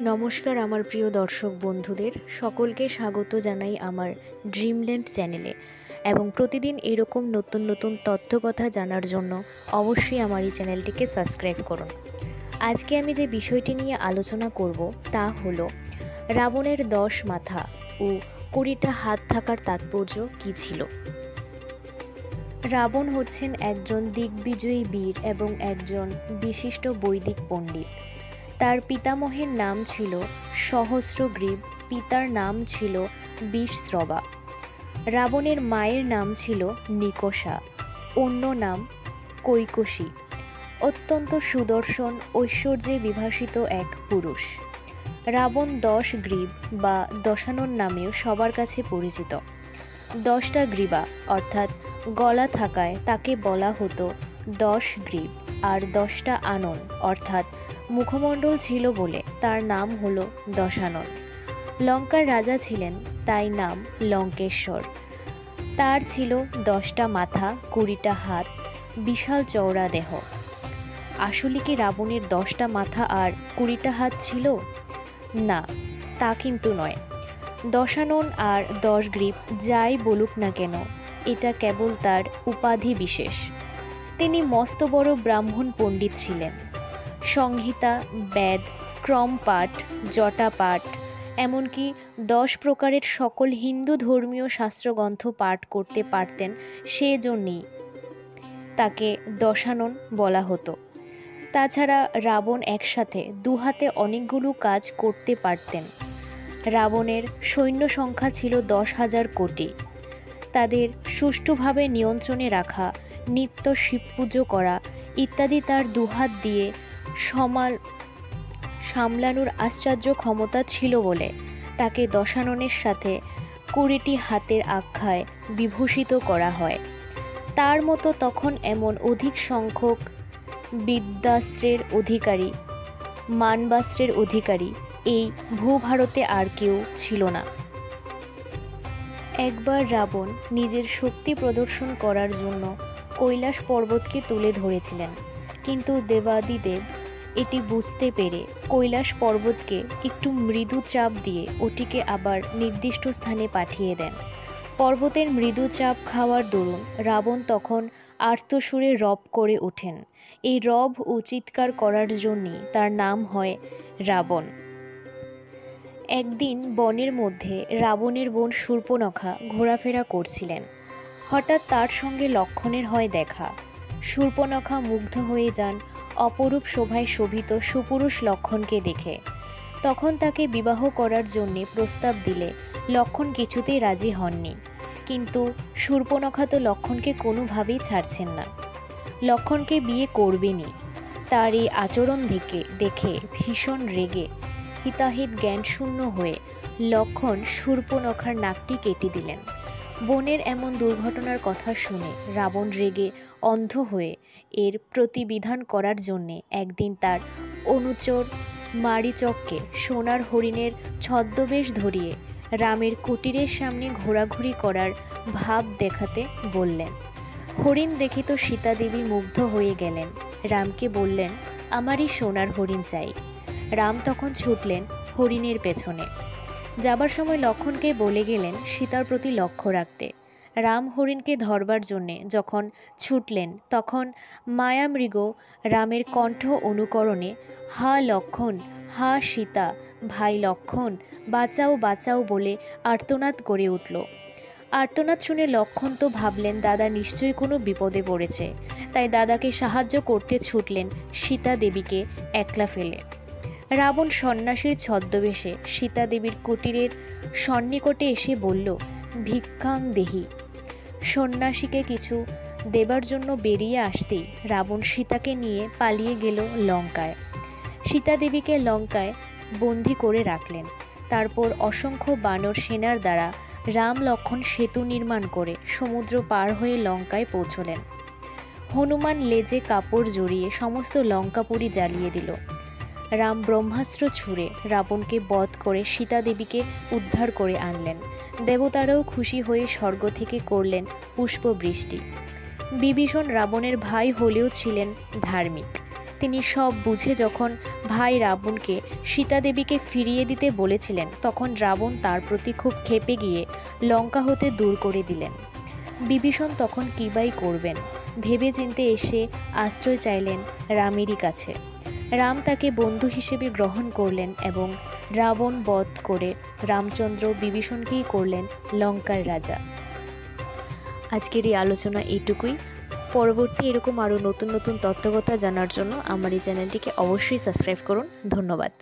নমস্কার আমার প্রিয় দর্শক বন্ধুদের সকলকে স্বাগত জানাই আমার ড্রিমল্যান্ড চ্যানেলে এবং প্রতিদিন এরকম নতুন নতুন তথ্য কথা জানার জন্য অবশ্যই আমার এই চ্যানেলটিকে সাবস্ক্রাইব করুন। আজকে আমি যে বিষয়টি নিয়ে আলোচনা করব তা হলো রাবণের 10 মাথা ও 20টা হাত থাকার তাৎপর্য কী ছিল। রাবণ হচ্ছেন একজন দিগ্বিজয়ী বীর এবং একজন বিশিষ্ট বৈদিক পণ্ডিত। তার পিতামহের নাম ছিল সহস্রগ্রীব, পিতার নাম ছিল বিষশ্রবা। রাবণের মায়ের নাম ছিল নিকষা, অন্য নাম কৈকসী। অত্যন্ত সুদর্শন, ঐশ্বর্যে বিভাসিত এক পুরুষ। রাবণ 10 গ্রীব বা দশানন নামেও সবার কাছে পরিচিত। 10টা গ্রীবা অর্থাৎ গলা থাকায় তাকে বলা হতো 10 গ্রীব, আর 10টা আনন অর্থাৎ মুখমণ্ডল ছিল বলে তার নাম হলো দশানন। লঙ্কার রাজা ছিলেন, তাই নাম লঙ্কেশ্বর। তার ছিল 10টা মাথা, 20টা হাত, বিশাল চওড়া দেহ। আসলে কি রাবণের 10টা মাথা আর 20টা হাত ছিল? না, তা কিন্তু নয়। দশানন আর 10 গ্রীব যাই বলুক না কেন, এটা কেবল তার উপাধি বিশেষ। তিনি মস্ত বড় ব্রাহ্মণ পণ্ডিত ছিলেন। সংহিতা, বেদ, ক্রমপাঠ, জটাপাঠ, এমনকি 10 প্রকারের সকল হিন্দু ধর্মীয় শাস্ত্রগ্রন্থ পাঠ করতে পারতেন, সেজন্যই তাকে দশানন বলা হতো। তাছাড়া রাবণ একসাথে দুহাতে অনেকগুলো কাজ করতে পারতেন। রাবণের সৈন্য সংখ্যা ছিল 10,000 কোটি। তাদের সুষ্ঠুভাবে নিয়ন্ত্রণে রাখা, নিত্য শিব পুজো করা ইত্যাদি তার দুহাত দিয়ে সামলানোর আশ্চর্য ক্ষমতা ছিল বলে তাকে দশাননের সাথে 20টি হাতের আখ্যায় বিভূষিত করা হয়। তার মতো তখন এমন অধিক সংখ্যক বিদ্যাস্ত্রের অধিকারী, মানবাস্ত্রের অধিকারী এই ভূভারতে আর কেউ ছিল না। একবার রাবণ নিজের শক্তি প্রদর্শন করার জন্য কৈলাস পর্বতকে তুলে ধরেছিলেন, কিন্তু দেবাদিদেব এটি বুঝতে পেরে কৈলাস পর্বতকে একটু মৃদু চাপ দিয়ে ওটিকে আবার নির্দিষ্ট স্থানে পাঠিয়ে দেন। পর্বতের মৃদু চাপ খাওয়ার দরুন রাবণ তখন আর্তসুরে রব করে ওঠেন। এই রব ও চিৎকার করার জন্যই তার নাম হয় রাবণ। একদিন বনের মধ্যে রাবণের বোন শূর্পণখা ঘোরাফেরা করছিলেন। হঠাৎ তার সঙ্গে লক্ষণের হয় দেখা। শূর্পণখা মুগ্ধ হয়ে যান অপরূপ শোভায় শোভিত সুপুরুষ লক্ষণকে দেখে। তখন তাকে বিবাহ করার জন্যে প্রস্তাব দিলে লক্ষণ কিছুতেই রাজি হননি। কিন্তু শূর্পণখা তো লক্ষণকে কোনোভাবেই ছাড়ছেন না, লক্ষণকে বিয়ে করবেনই। তার এই আচরণ দেখে ভীষণ রেগে হিতাহিত জ্ঞানশূন্য হয়ে লক্ষণ শূর্পণখার নাকটি কেটে দিলেন। বোনের এমন দুর্ঘটনার কথা শুনে রাবণ রেগে অন্ধ হয়ে এর প্রতিবিধান করার জন্যে একদিন তার অনুচর মারীচককে সোনার হরিণের ছদ্মবেশ ধরিয়ে রামের কুটিরের সামনে ঘোরাঘুরি করার ভাব দেখাতে বললেন। হরিণ দেখে তো সীতাদেবী মুগ্ধ হয়ে গেলেন। রামকে বললেন, আমারই সোনার হরিণ চাই। রাম তখন ছুটলেন হরিণের পেছনে। যাবার সময় লক্ষণকে বলে গেলেন সীতার প্রতি লক্ষ্য রাখতে। রাম হরিণকে ধরবার জন্যে যখন ছুটলেন, তখন মায়ামৃগ রামের কণ্ঠ অনুকরণে হা লক্ষণ, হা সীতা, ভাই লক্ষণ, বাঁচাও বাঁচাও বলে আর্তনাদ করে উঠল। আর্তনাদ শুনে লক্ষণ তো ভাবলেন দাদা নিশ্চয়ই কোনো বিপদে পড়েছে, তাই দাদাকে সাহায্য করতে ছুটলেন সীতা দেবীকে একলা ফেলে। রাবণ সন্ন্যাসীর ছদ্মবেশে সীতা দেবীর কুটিরের সন্নিকটে এসে বলল, ভিক্ষাং দেহি। সন্ন্যাসীকে কিছু দেবার জন্য বেরিয়ে আসতেই রাবণ সীতাকে নিয়ে পালিয়ে গেল লঙ্কায়। সীতা দেবীকে লঙ্কায় বন্দি করে রাখলেন। তারপর অসংখ্য বানর সেনার দ্বারা রাম লক্ষণ সেতু নির্মাণ করে সমুদ্র পার হয়ে লঙ্কায় পৌঁছলেন। হনুমান লেজে কাপড় জড়িয়ে সমস্ত লঙ্কাপুরী জ্বালিয়ে দিল। রাম ব্রহ্মাস্ত্র ছুঁড়ে রাবণকে বধ করে সীতা দেবীকে উদ্ধার করে আনলেন। দেবতারাও খুশি হয়ে স্বর্গ থেকে করলেন পুষ্পবৃষ্টি। বিভীষণ রাবণের ভাই হলেও ছিলেন ধার্মিক। তিনি সব বুঝে যখন ভাই রাবণকে সীতা দেবীকে ফিরিয়ে দিতে বলেছিলেন, তখন রাবণ তার প্রতি খুব ক্ষেপে গিয়ে লঙ্কা হতে দূর করে দিলেন। বিভীষণ তখন কিবাই করবেন ভেবে চিন্তে এসে আশ্রয় চাইলেন রামেরই কাছে। রাম তাকে বন্ধু হিসেবে গ্রহণ করলেন এবং রাবণ বধ করে রামচন্দ্র বিভীষণকেই করলেন লঙ্কার রাজা। আজকের এই আলোচনা এইটুকুই। পরবর্তী এরকম আরও নতুন নতুন তথ্যকথা জানার জন্য আমার এই চ্যানেলটিকে অবশ্যই সাবস্ক্রাইব করুন। ধন্যবাদ।